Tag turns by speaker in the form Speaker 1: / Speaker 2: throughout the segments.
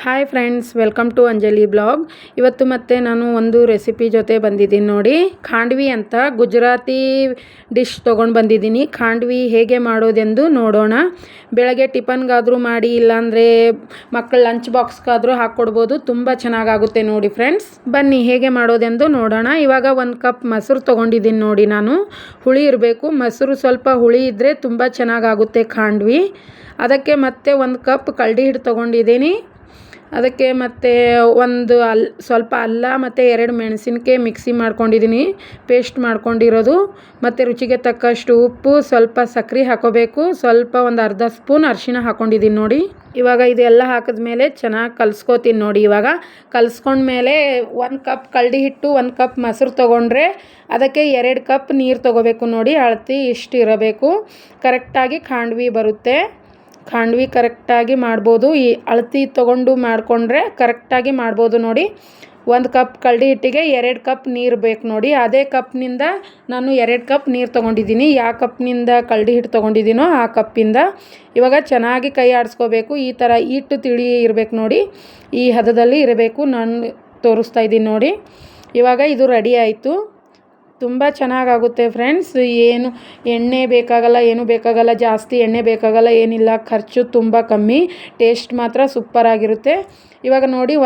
Speaker 1: Hi friends, welcome to Anjali blog. ಇವತ್ತು ಮತ್ತೆ ನಾನು ಒಂದು ರೆಸಿಪಿ ಜೊತೆ ಬಂದಿದ್ದೀನಿ ನೋಡಿ. ಖಾಂಡ್ವಿ ಅಂತ ಗುಜರಾತಿ ಡಿಶ್ ತೊಗೊಂಡು ಬಂದಿದ್ದೀನಿ. ಖಾಂಡ್ವಿ ಹೇಗೆ ಮಾಡೋದೆಂದು ನೋಡೋಣ. ಬೆಳಗ್ಗೆ ಟಿಫನ್ಗಾದರೂ ಮಾಡಿ, ಇಲ್ಲಾಂದರೆ ಮಕ್ಕಳ ಲಂಚ್ ಬಾಕ್ಸ್ಗಾದರೂ ಹಾಕ್ಕೊಡ್ಬೋದು. ತುಂಬ ಚೆನ್ನಾಗಾಗುತ್ತೆ ನೋಡಿ ಫ್ರೆಂಡ್ಸ್. ಬನ್ನಿ ಹೇಗೆ ಮಾಡೋದೆಂದು ನೋಡೋಣ. ಇವಾಗ 1 ಕಪ್ ಮೊಸರು ತೊಗೊಂಡಿದ್ದೀನಿ ನೋಡಿ. ನಾನು ಹುಳಿ ಇರಬೇಕು, ಮೊಸರು ಸ್ವಲ್ಪ ಹುಳಿ ಇದ್ದರೆ ತುಂಬ ಚೆನ್ನಾಗಾಗುತ್ತೆ ಖಾಂಡ್ವಿ. ಅದಕ್ಕೆ ಮತ್ತೆ 1 ಕಪ್ ಕಳ್ಳಿ ಹಿಟ್ಟು ತೊಗೊಂಡಿದ್ದೀನಿ. ಅದಕ್ಕೆ ಮತ್ತು ಸ್ವಲ್ಪ ಅಲ್ಲ ಮತ್ತು 2 ಮೆಣಸಿನ್ಕಾಯಿ ಮಿಕ್ಸಿ ಮಾಡ್ಕೊಂಡಿದ್ದೀನಿ, ಪೇಸ್ಟ್ ಮಾಡ್ಕೊಂಡಿರೋದು. ಮತ್ತು ರುಚಿಗೆ ತಕ್ಕಷ್ಟು ಉಪ್ಪು, ಸ್ವಲ್ಪ ಸಕ್ಕರೆ ಹಾಕೋಬೇಕು, ಸ್ವಲ್ಪ ಒಂದು ಅರ್ಧ ಸ್ಪೂನ್ ಅರಿಶಿಣ ಹಾಕ್ಕೊಂಡಿದ್ದೀನಿ ನೋಡಿ. ಇವಾಗ ಇದೆಲ್ಲ ಹಾಕಿದ್ಮೇಲೆ ಚೆನ್ನಾಗಿ ಕಲಿಸ್ಕೋತೀನಿ ನೋಡಿ. ಇವಾಗ ಕಲಿಸ್ಕೊಂಡ್ಮೇಲೆ 1 ಕಪ್ ಕಳ್ಳಿ ಹಿಟ್ಟು 1 ಕಪ್ ಮೊಸರು ತೊಗೊಂಡ್ರೆ ಅದಕ್ಕೆ 2 ಕಪ್ ನೀರು ತೊಗೋಬೇಕು ನೋಡಿ. ಅಳತೆ ಇಷ್ಟು ಇರಬೇಕು, ಕರೆಕ್ಟಾಗಿ ಖಾಂಡ್ವಿ ಬರುತ್ತೆ. ಖಾಂಡ್ವಿ ಕರೆಕ್ಟಾಗಿ ಮಾಡ್ಬೋದು. ಈ ಅಳತೆ ತೊಗೊಂಡು ಮಾಡಿಕೊಂಡ್ರೆ ಕರೆಕ್ಟಾಗಿ ಮಾಡ್ಬೋದು ನೋಡಿ. 1 ಕಪ್ ಕಳ್ಳಿ ಹಿಟ್ಟಿಗೆ 2 ಕಪ್ ನೀರು ಬೇಕು ನೋಡಿ. ಅದೇ ಕಪ್ನಿಂದ ನಾನು 2 ಕಪ್ ನೀರು ತೊಗೊಂಡಿದ್ದೀನಿ. ಯಾವ ಕಪ್ನಿಂದ ಕಳ್ಳಿ ಹಿಟ್ಟು ತೊಗೊಂಡಿದ್ದೀನೋ ಆ ಕಪ್ಪಿಂದ. ಇವಾಗ ಚೆನ್ನಾಗಿ ಕೈ ಆಡಿಸ್ಕೋಬೇಕು. ಈ ಥರ ಹಿಟ್ಟು ತಿಳಿ ಇರಬೇಕು ನೋಡಿ, ಈ ಹದದಲ್ಲಿ ಇರಬೇಕು. ನಾನು ತೋರಿಸ್ತಾ ಇದ್ದೀನಿ ನೋಡಿ. ಇವಾಗ ಇದು ರೆಡಿ ಆಯಿತು. ತುಂಬ ಚೆನ್ನಾಗಾಗುತ್ತೆ ಫ್ರೆಂಡ್ಸ್. ಏನು ಎಣ್ಣೆ ಬೇಕಾಗಲ್ಲ, ಏನು ಬೇಕಾಗಲ್ಲ, ಜಾಸ್ತಿ ಎಣ್ಣೆ ಬೇಕಾಗಲ್ಲ, ಏನಿಲ್ಲ. ಖರ್ಚು ತುಂಬ ಕಮ್ಮಿ, ಟೇಸ್ಟ್ ಮಾತ್ರ ಸೂಪರಾಗಿರುತ್ತೆ. ಇವಾಗ ನೋಡಿ,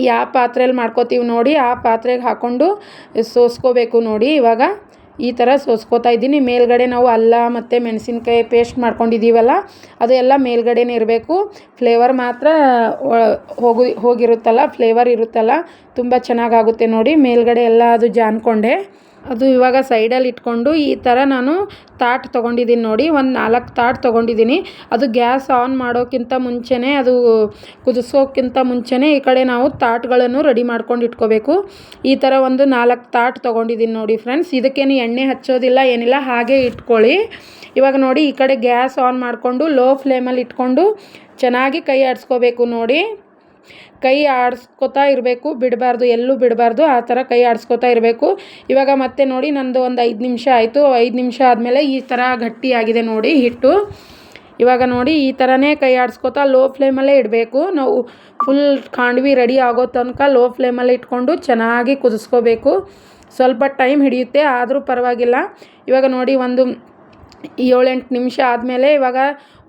Speaker 1: ಯಾವ ಪಾತ್ರೆಯಲ್ಲಿ ಮಾಡ್ಕೋತೀವಿ ನೋಡಿ ಆ ಪಾತ್ರೆಗೆ ಹಾಕ್ಕೊಂಡು ಸೋಸ್ಕೋಬೇಕು ನೋಡಿ. ಇವಾಗ ಈ ಥರ ಸೋಸ್ಕೋತಾ ಇದ್ದೀನಿ. ಮೇಲ್ಗಡೆ ನಾವು ಅಲ್ಲ ಮತ್ತು ಮೆಣಸಿನ್ಕಾಯಿ ಪೇಸ್ಟ್ ಮಾಡ್ಕೊಂಡಿದ್ದೀವಲ್ಲ, ಅದು ಎಲ್ಲ ಮೇಲ್ಗಡೆನೇ ಇರಬೇಕು. ಫ್ಲೇವರ್ ಮಾತ್ರ ಹೋಗಿರುತ್ತಲ್ಲ, ಫ್ಲೇವರ್ ಇರುತ್ತಲ್ಲ, ತುಂಬ ಚೆನ್ನಾಗಾಗುತ್ತೆ ನೋಡಿ. ಮೇಲ್ಗಡೆ ಎಲ್ಲ ಅದು ಜಾನ್ಕೊಂಡೆ ಅದು ಇವಾಗ ಸೈಡಲ್ಲಿ ಇಟ್ಕೊಂಡು ಈ ಥರ ನಾನು ತಾಟ್ ತೊಗೊಂಡಿದ್ದೀನಿ ನೋಡಿ. 4 ತಾಟ್ ತೊಗೊಂಡಿದ್ದೀನಿ. ಅದು ಗ್ಯಾಸ್ ಆನ್ ಮಾಡೋಕ್ಕಿಂತ ಮುಂಚೆನೇ, ಅದು ಕುದಿಸೋಕ್ಕಿಂತ ಮುಂಚೆನೇ ಈ ಕಡೆ ನಾವು ತಾಟ್ಗಳನ್ನು ರೆಡಿ ಮಾಡ್ಕೊಂಡು ಇಟ್ಕೋಬೇಕು. ಈ ಥರ 4 ತಾಟ್ ತೊಗೊಂಡಿದ್ದೀನಿ ನೋಡಿ ಫ್ರೆಂಡ್ಸ್. ಇದಕ್ಕೇನು ಎಣ್ಣೆ ಹಚ್ಚೋದಿಲ್ಲ, ಏನಿಲ್ಲ, ಹಾಗೆ ಇಟ್ಕೊಳ್ಳಿ. ಇವಾಗ ನೋಡಿ, ಈ ಕಡೆ ಗ್ಯಾಸ್ ಆನ್ ಮಾಡಿಕೊಂಡು ಲೋ ಫ್ಲೇಮಲ್ಲಿ ಇಟ್ಕೊಂಡು ಚೆನ್ನಾಗಿ ಕೈ ಆಡಿಸ್ಕೋಬೇಕು ನೋಡಿ. ಕೈ ಆಡಿಸ್ಕೋತಾ ಇರಬೇಕು, ಬಿಡಬಾರ್ದು, ಎಲ್ಲೂ ಬಿಡಬಾರ್ದು. ಆ ಥರ ಕೈ ಆಡಿಸ್ಕೋತಾ ಇರಬೇಕು. ಇವಾಗ ಮತ್ತೆ ನೋಡಿ, ನಂದು ಒಂದು 5 ನಿಮಿಷ ಆಯಿತು. 5 ನಿಮಿಷ ಆದಮೇಲೆ ಈ ಥರ ಗಟ್ಟಿಯಾಗಿದೆ ನೋಡಿ ಹಿಟ್ಟು. ಇವಾಗ ನೋಡಿ, ಈ ಥರನೇ ಕೈ ಆಡಿಸ್ಕೋತಾ ಲೋ ಫ್ಲೇಮಲ್ಲೇ ಇಡಬೇಕು. ನಾವು ಫುಲ್ ಖಾಂಡ್ವಿ ರೆಡಿ ಆಗೋ ತನಕ ಲೋ ಫ್ಲೇಮಲ್ಲೇ ಇಟ್ಕೊಂಡು ಚೆನ್ನಾಗಿ ಕುದಿಸ್ಕೋಬೇಕು. ಸ್ವಲ್ಪ ಟೈಮ್ ಹಿಡಿಯುತ್ತೆ, ಆದರೂ ಪರವಾಗಿಲ್ಲ. ಇವಾಗ ನೋಡಿ, 7-8 ನಿಮಿಷ ಆದಮೇಲೆ ಇವಾಗ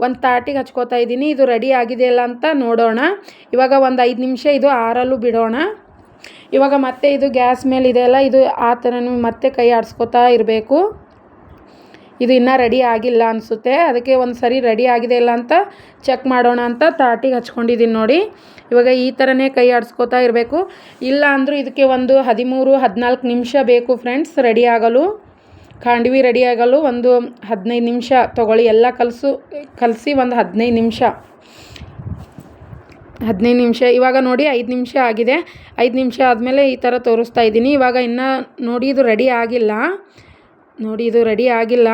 Speaker 1: ಒಂದು ತಾಟಿಗೆ ಹಚ್ಕೋತಾ ಇದ್ದೀನಿ. ಇದು ರೆಡಿ ಆಗಿದೆಯಲ್ಲ ಅಂತ ನೋಡೋಣ. ಇವಾಗ ಒಂದು 5 ನಿಮಿಷ ಇದು ಆರಲು ಬಿಡೋಣ. ಇವಾಗ ಮತ್ತೆ ಇದು ಗ್ಯಾಸ್ ಮೇಲೆ ಇದೆಯಲ್ಲ, ಇದು ಆ ಥರನೂ ಮತ್ತೆ ಕೈ ಆಡಿಸ್ಕೋತಾ ಇರಬೇಕು. ಇದು ಇನ್ನೂ ರೆಡಿ ಆಗಿಲ್ಲ ಅನಿಸುತ್ತೆ. ಅದಕ್ಕೆ ಒಂದು ಸರಿ ರೆಡಿ ಆಗಿದೆ ಇಲ್ಲ ಅಂತ ಚೆಕ್ ಮಾಡೋಣ ಅಂತ ತಾಟಿಗೆ ಹಚ್ಕೊಂಡಿದ್ದೀನಿ ನೋಡಿ. ಇವಾಗ ಈ ಥರನೇ ಕೈ ಆಡಿಸ್ಕೋತಾ ಇರಬೇಕು. ಇಲ್ಲ ಅಂದರೂ ಇದಕ್ಕೆ ಒಂದು 13-14 ನಿಮಿಷ ಬೇಕು ಫ್ರೆಂಡ್ಸ್ ರೆಡಿ ಆಗಲು. ಖಾಂಡ್ವಿ ರೆಡಿ ಆಗಲು ಒಂದು 15 ನಿಮಿಷ ತೊಗೊಳ್ಳಿ. ಎಲ್ಲ ಕಲಸಿ ಒಂದು 15 ನಿಮಿಷ. ಇವಾಗ ನೋಡಿ 5 ನಿಮಿಷ ಆಗಿದೆ. 5 ನಿಮಿಷ ಆದಮೇಲೆ ಈ ಥರ ತೋರಿಸ್ತಾ ಇದ್ದೀನಿ. ಇವಾಗ ಇನ್ನೂ ನೋಡಿ, ಇದು ರೆಡಿ ಆಗಿಲ್ಲ ನೋಡಿ. ಇದು ರೆಡಿ ಆಗಿಲ್ಲ.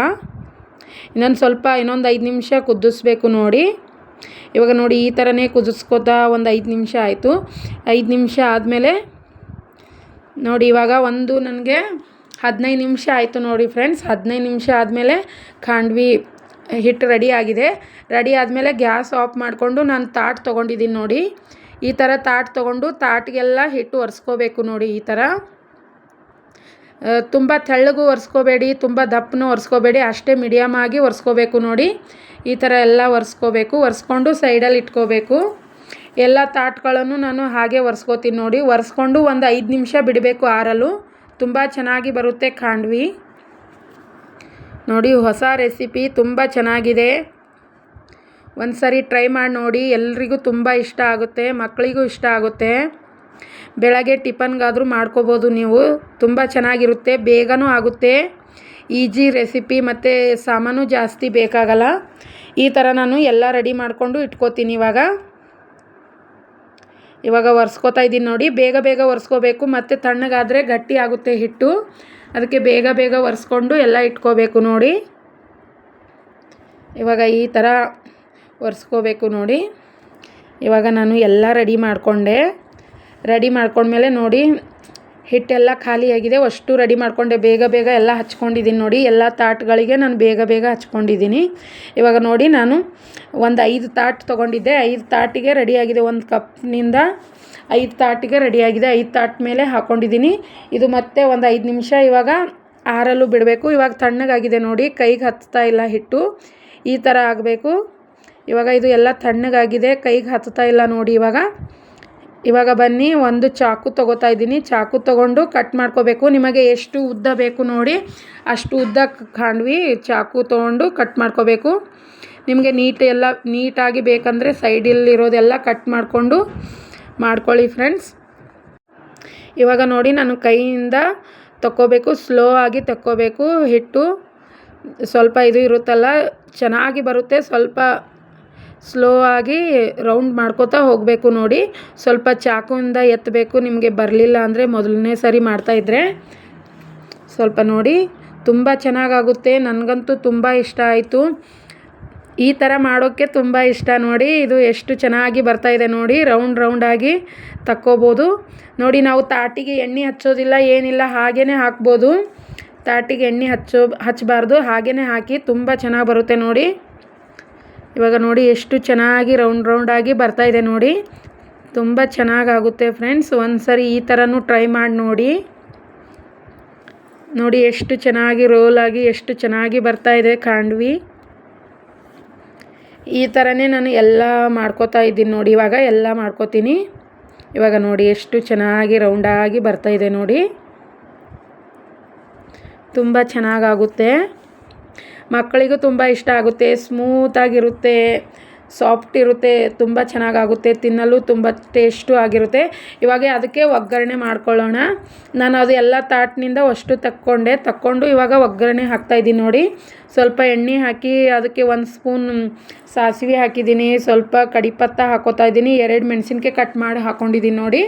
Speaker 1: ಇನ್ನೊಂದು 5 ನಿಮಿಷ ಕುದಿಸ್ಬೇಕು ನೋಡಿ. ಇವಾಗ ನೋಡಿ, ಈ ಥರನೇ ಕುದಿಸ್ಕೋತಾ ಒಂದು 5 ನಿಮಿಷ ಆಯಿತು. 5 ನಿಮಿಷ ಆದಮೇಲೆ ನೋಡಿ, ಇವಾಗ ನನಗೆ 15 ನಿಮಿಷ ಆಯಿತು ನೋಡಿ ಫ್ರೆಂಡ್ಸ್. 15 ನಿಮಿಷ ಆದಮೇಲೆ ಖಾಂಡ್ವಿ ಹಿಟ್ಟು ರೆಡಿ ಆಗಿದೆ. ರೆಡಿ ಆದಮೇಲೆ ಗ್ಯಾಸ್ ಆಫ್ ಮಾಡಿಕೊಂಡು ನಾನು ತಾಟ್ ತೊಗೊಂಡಿದ್ದೀನಿ ನೋಡಿ. ಈ ಥರ ತಾಟ್ ತೊಗೊಂಡು ತಾಟಿಗೆಲ್ಲ ಹಿಟ್ಟು ಒರೆಸ್ಕೋಬೇಕು ನೋಡಿ. ಈ ಥರ ತುಂಬ ತೆಳ್ಳಗೂ ಒರೆಸ್ಕೋಬೇಡಿ, ತುಂಬ ದಪ್ಪನೂ ಒರೆಸ್ಕೋಬೇಡಿ, ಅಷ್ಟೇ ಮೀಡಿಯಮ್ ಆಗಿ ಒರೆಸ್ಕೋಬೇಕು ನೋಡಿ. ಈ ಥರ ಎಲ್ಲ ಒರೆಸ್ಕೋಬೇಕು. ಒರೆಸ್ಕೊಂಡು ಸೈಡಲ್ಲಿ ಇಟ್ಕೋಬೇಕು. ಎಲ್ಲ ತಾಟ್ಗಳನ್ನು ನಾನು ಹಾಗೆ ಒರೆಸ್ಕೋತೀನಿ ನೋಡಿ. ಒರೆಸ್ಕೊಂಡು ಒಂದು 5 ನಿಮಿಷ ಬಿಡಬೇಕು ಆರಲು. ತುಂಬ ಚೆನ್ನಾಗಿ ಬರುತ್ತೆ ಖಾಂಡ್ವಿ ನೋಡಿ. ಹೊಸ ರೆಸಿಪಿ, ತುಂಬ ಚೆನ್ನಾಗಿದೆ. ಒಂದು ಸರಿ ಟ್ರೈ ಮಾಡಿ ನೋಡಿ. ಎಲ್ರಿಗೂ ತುಂಬ ಇಷ್ಟ ಆಗುತ್ತೆ, ಮಕ್ಕಳಿಗೂ ಇಷ್ಟ ಆಗುತ್ತೆ. ಬೆಳಗ್ಗೆ ಟಿಫನ್ಗಾದರೂ ಮಾಡ್ಕೋಬೋದು ನೀವು. ತುಂಬ ಚೆನ್ನಾಗಿರುತ್ತೆ, ಬೇಗನೂ ಆಗುತ್ತೆ. ಈಜಿ ರೆಸಿಪಿ, ಮತ್ತು ಸಾಮಾನು ಜಾಸ್ತಿ ಬೇಕಾಗಲ್ಲ. ಈ ಥರ ನಾನು ಎಲ್ಲ ರೆಡಿ ಮಾಡಿಕೊಂಡು ಇಟ್ಕೋತೀನಿ. ಇವಾಗ ಒರೆಸ್ಕೋತಾ ಇದ್ದೀನಿ ನೋಡಿ. ಬೇಗ ಒರೆಸ್ಕೋಬೇಕು, ಮತ್ತು ತಣ್ಣಗಾದರೆ ಗಟ್ಟಿ ಆಗುತ್ತೆ ಹಿಟ್ಟು. ಅದಕ್ಕೆ ಬೇಗ ಒರೆಸ್ಕೊಂಡು ಎಲ್ಲ ಇಟ್ಕೋಬೇಕು ನೋಡಿ. ಇವಾಗ ಈ ಥರ ಒರೆಸ್ಕೋಬೇಕು ನೋಡಿ. ಇವಾಗ ನಾನು ಎಲ್ಲ ರೆಡಿ ಮಾಡ್ಕೊಂಡ್ಮೇಲೆ ನೋಡಿ, ಹಿಟ್ಟೆಲ್ಲ ಖಾಲಿಯಾಗಿದೆ. ಅಷ್ಟು ರೆಡಿ ಮಾಡಿಕೊಂಡೆ, ಬೇಗ ಬೇಗ ಎಲ್ಲ ಹಚ್ಕೊಂಡಿದ್ದೀನಿ ನೋಡಿ. ಎಲ್ಲ ತಾಟ್ಗಳಿಗೆ ನಾನು ಬೇಗ ಬೇಗ ಹಚ್ಕೊಂಡಿದ್ದೀನಿ. ಇವಾಗ ನೋಡಿ ನಾನು ಒಂದು 5 ತಾಟ್ ತೊಗೊಂಡಿದ್ದೆ. 5 ತಾಟಿಗೆ ರೆಡಿಯಾಗಿದೆ. ಒಂದು ಕಪ್ನಿಂದ 5 ತಾಟಿಗೆ ರೆಡಿಯಾಗಿದೆ. 5 ತಾಟ್ ಮೇಲೆ ಹಾಕ್ಕೊಂಡಿದ್ದೀನಿ. ಇದು ಮತ್ತೆ ಒಂದು 5 ನಿಮಿಷ ಇವಾಗ ಆರಲು ಬಿಡಬೇಕು. ಇವಾಗ ತಣ್ಣಗಾಗಿದೆ ನೋಡಿ, ಕೈಗೆ ಹತ್ತಾ ಇಲ್ಲ ಹಿಟ್ಟು. ಈ ಥರ ಆಗಬೇಕು. ಇವಾಗ ಇದು ಎಲ್ಲ ತಣ್ಣಗಾಗಿದೆ, ಕೈಗೆ ಹತ್ತಾ ಇಲ್ಲ ನೋಡಿ. ಇವಾಗ ಬನ್ನಿ, ಒಂದು ಚಾಕು ತೊಗೋತಾ ಇದ್ದೀನಿ. ಚಾಕು ತೊಗೊಂಡು ಕಟ್ ಮಾಡ್ಕೋಬೇಕು. ನಿಮಗೆ ಎಷ್ಟು ಉದ್ದ ಬೇಕು ನೋಡಿ ಅಷ್ಟು ಉದ್ದ ಖಾಂಡ್ವಿ ಚಾಕು ತೊಗೊಂಡು ಕಟ್ ಮಾಡ್ಕೋಬೇಕು. ನಿಮಗೆ ನೀಟಾಗಿ ಬೇಕಂದರೆ ಸೈಡಲ್ಲಿರೋದೆಲ್ಲ ಕಟ್ ಮಾಡ್ಕೊಳ್ಳಿ ಫ್ರೆಂಡ್ಸ್. ಇವಾಗ ನೋಡಿ ನಾನು ಕೈಯಿಂದ ತಕ್ಕೋಬೇಕು, ಸ್ಲೋ ಆಗಿ ತಕ್ಕೋಬೇಕು. ಹಿಟ್ಟು ಸ್ವಲ್ಪ ಇದು ಇರುತ್ತಲ್ಲ, ಚೆನ್ನಾಗಿ ಬರುತ್ತೆ. ಸ್ವಲ್ಪ ಸ್ಲೋ ಆಗಿ ರೌಂಡ್ ಮಾಡ್ಕೋತಾ ಹೋಗಬೇಕು ನೋಡಿ. ಸ್ವಲ್ಪ ಚಾಕುವಿಂದ ಎತ್ತಬೇಕು. ನಿಮಗೆ ಬರಲಿಲ್ಲ ಅಂದರೆ ಮೊದಲನೇ ಸರಿ ಮಾಡ್ತಾಯಿದ್ರೆ ಸ್ವಲ್ಪ ನೋಡಿ, ತುಂಬ ಚೆನ್ನಾಗಾಗುತ್ತೆ. ನನಗಂತೂ ತುಂಬ ಇಷ್ಟ ಆಯಿತು. ಈ ಥರ ಮಾಡೋಕ್ಕೆ ತುಂಬ ಇಷ್ಟ ನೋಡಿ. ಇದು ಎಷ್ಟು ಚೆನ್ನಾಗಿ ಬರ್ತಾಯಿದೆ ನೋಡಿ. ರೌಂಡಾಗಿ ತಕ್ಕೋಬೋದು ನೋಡಿ. ನಾವು ತಾಟಿಗೆ ಎಣ್ಣೆ ಹಚ್ಚೋದಿಲ್ಲ, ಏನಿಲ್ಲ, ಹಾಗೇ ಹಾಕ್ಬೋದು. ತಾಟಿಗೆ ಎಣ್ಣೆ ಹಚ್ಚಬಾರ್ದು, ಹಾಗೇ ಹಾಕಿ ತುಂಬ ಚೆನ್ನಾಗಿ ಬರುತ್ತೆ ನೋಡಿ. ಇವಾಗ ನೋಡಿ ಎಷ್ಟು ಚೆನ್ನಾಗಿ ರೌಂಡಾಗಿ ಬರ್ತಾಯಿದೆ ನೋಡಿ. ತುಂಬ ಚೆನ್ನಾಗಾಗುತ್ತೆ ಫ್ರೆಂಡ್ಸ್. ಒಂದು ಸರಿ ಈ ಥರನೂ ಟ್ರೈ ಮಾಡಿ ನೋಡಿ ಎಷ್ಟು ಚೆನ್ನಾಗಿ ರೋಲಾಗಿ ಎಷ್ಟು ಚೆನ್ನಾಗಿ ಬರ್ತಾಯಿದೆ ಖಾಂಡ್ವಿ. ಈ ಥರನೇ ನಾನು ಎಲ್ಲ ಮಾಡ್ಕೋತಾ ಇದ್ದೀನಿ ನೋಡಿ. ಇವಾಗ ಎಲ್ಲ ಮಾಡ್ಕೋತೀನಿ. ಇವಾಗ ನೋಡಿ ಎಷ್ಟು ಚೆನ್ನಾಗಿ ರೌಂಡಾಗಿ ಬರ್ತಾಯಿದೆ ನೋಡಿ. ತುಂಬ ಚೆನ್ನಾಗಾಗುತ್ತೆ. ಮಕ್ಕಳಿಗೂ ತುಂಬ ಇಷ್ಟ ಆಗುತ್ತೆ. ಸ್ಮೂತಾಗಿರುತ್ತೆ, ಸಾಫ್ಟ್ ಇರುತ್ತೆ, ತುಂಬ ಚೆನ್ನಾಗಾಗುತ್ತೆ. ತಿನ್ನಲು ತುಂಬ ಟೇಸ್ಟು ಆಗಿರುತ್ತೆ. ಇವಾಗ ಅದಕ್ಕೆ ಒಗ್ಗರಣೆ ಮಾಡ್ಕೊಳ್ಳೋಣ. ನಾನು ಅದು ಎಲ್ಲ ತಾಟ್ನಿಂದ ಅಷ್ಟು ತಕ್ಕೊಂಡು ಇವಾಗ ಒಗ್ಗರಣೆ ಹಾಕ್ತಾಯಿದ್ದೀನಿ ನೋಡಿ. ಸ್ವಲ್ಪ ಎಣ್ಣೆ ಹಾಕಿ ಅದಕ್ಕೆ 1 ಸ್ಪೂನ್ ಸಾಸಿವೆ ಹಾಕಿದ್ದೀನಿ. ಸ್ವಲ್ಪ ಕಡಿಪತ್ತ ಹಾಕೋತಾ ಇದ್ದೀನಿ. 2 ಮೆಣಸಿನ್ಕಾಯಿ ಕಟ್ ಮಾಡಿ ಹಾಕ್ಕೊಂಡಿದ್ದೀನಿ ನೋಡಿ.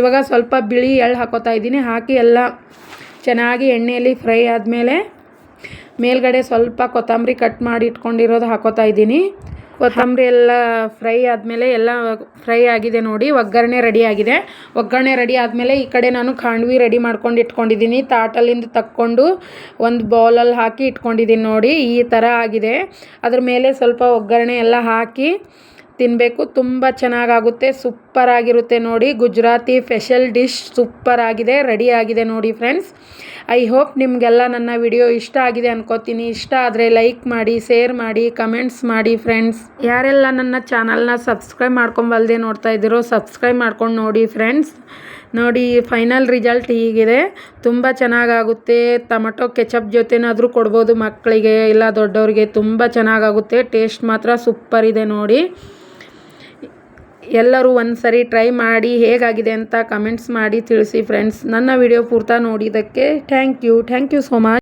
Speaker 1: ಇವಾಗ ಸ್ವಲ್ಪ ಬಿಳಿ ಎಳ್ಳು ಹಾಕೋತಾ ಇದ್ದೀನಿ. ಹಾಕಿ ಎಲ್ಲ ಚೆನ್ನಾಗಿ ಎಣ್ಣೆಯಲ್ಲಿ ಫ್ರೈ ಆದಮೇಲೆ ಮೇಲ್ಗಡೆ ಸ್ವಲ್ಪ ಕೊತ್ತಂಬರಿ ಕಟ್ ಮಾಡಿ ಇಟ್ಕೊಂಡಿರೋದು ಹಾಕೋತಾ ಇದ್ದೀನಿ. ಕೊತ್ತಂಬರಿ ಎಲ್ಲ ಫ್ರೈ ಆದಮೇಲೆ ಎಲ್ಲ ಫ್ರೈ ಆಗಿದೆ ನೋಡಿ. ಒಗ್ಗರಣೆ ರೆಡಿ ಆಗಿದೆ. ಒಗ್ಗರಣೆ ರೆಡಿ ಆದಮೇಲೆ ಈ ಕಡೆ ನಾನು ಖಾಂಡ್ವಿ ರೆಡಿ ಮಾಡ್ಕೊಂಡು ಇಟ್ಕೊಂಡಿದ್ದೀನಿ. ತಾಟಲ್ಲಿಂದ ತಕ್ಕೊಂಡು ಒಂದು ಬೌಲಲ್ಲಿ ಹಾಕಿ ಇಟ್ಕೊಂಡಿದ್ದೀನಿ ನೋಡಿ. ಈ ಥರ ಆಗಿದೆ. ಅದ್ರ ಮೇಲೆ ಸ್ವಲ್ಪ ಒಗ್ಗರಣೆ ಎಲ್ಲ ಹಾಕಿ ತಿನ್ನಬೇಕು. ತುಂಬ ಚೆನ್ನಾಗಾಗುತ್ತೆ, ಸೂಪರಾಗಿರುತ್ತೆ ನೋಡಿ. ಗುಜರಾತಿ ಸ್ಪೆಷಲ್ ಡಿಶ್ ಸೂಪರ್ ಆಗಿದೆ, ರೆಡಿ ಆಗಿದೆ ನೋಡಿ ಫ್ರೆಂಡ್ಸ್. ಐ ಹೋಪ್ ನಿಮಗೆಲ್ಲ ನನ್ನ ವಿಡಿಯೋ ಇಷ್ಟ ಆಗಿದೆ ಅನ್ಕೋತೀನಿ. ಇಷ್ಟ ಆದರೆ ಲೈಕ್ ಮಾಡಿ, ಶೇರ್ ಮಾಡಿ, ಕಮೆಂಟ್ಸ್ ಮಾಡಿ ಫ್ರೆಂಡ್ಸ್. ಯಾರೆಲ್ಲ ನನ್ನ ಚಾನಲ್ನ ಸಬ್ಸ್ಕ್ರೈಬ್ ಮಾಡ್ಕೊಂಬಲ್ದೆ ನೋಡ್ತಾ ಇದ್ದೀರೋ ಸಬ್ಸ್ಕ್ರೈಬ್ ಮಾಡ್ಕೊಂಡು ನೋಡಿ ಫ್ರೆಂಡ್ಸ್. ನೋಡಿ ಫೈನಲ್ ರಿಸಲ್ಟ್ ಹೀಗಿದೆ. ತುಂಬ ಚೆನ್ನಾಗಾಗುತ್ತೆ. ಟೊಮೆಟೊ ಕೆಚಪ್ ಜೊತೆನಾದರೂ ಕೊಡ್ಬೋದು ಮಕ್ಕಳಿಗೆ ಇಲ್ಲ ದೊಡ್ಡವ್ರಿಗೆ. ತುಂಬ ಚೆನ್ನಾಗಾಗುತ್ತೆ. ಟೇಸ್ಟ್ ಮಾತ್ರ ಸೂಪರ್ ಇದೆ ನೋಡಿ. ಎಲ್ಲರೂ ಒಂದು ಸರಿ ಟ್ರೈ ಮಾಡಿ ಹೇಗಾಗಿದೆ ಅಂತ ಕಮೆಂಟ್ಸ್ ಮಾಡಿ ತಿಳಿಸಿ ಫ್ರೆಂಡ್ಸ್. ನನ್ನ ವಿಡಿಯೋ ಪೂರ್ತಿ ನೋಡಿದ್ದಕ್ಕೆ ಥ್ಯಾಂಕ್ ಯು ಸೋ ಮಚ್.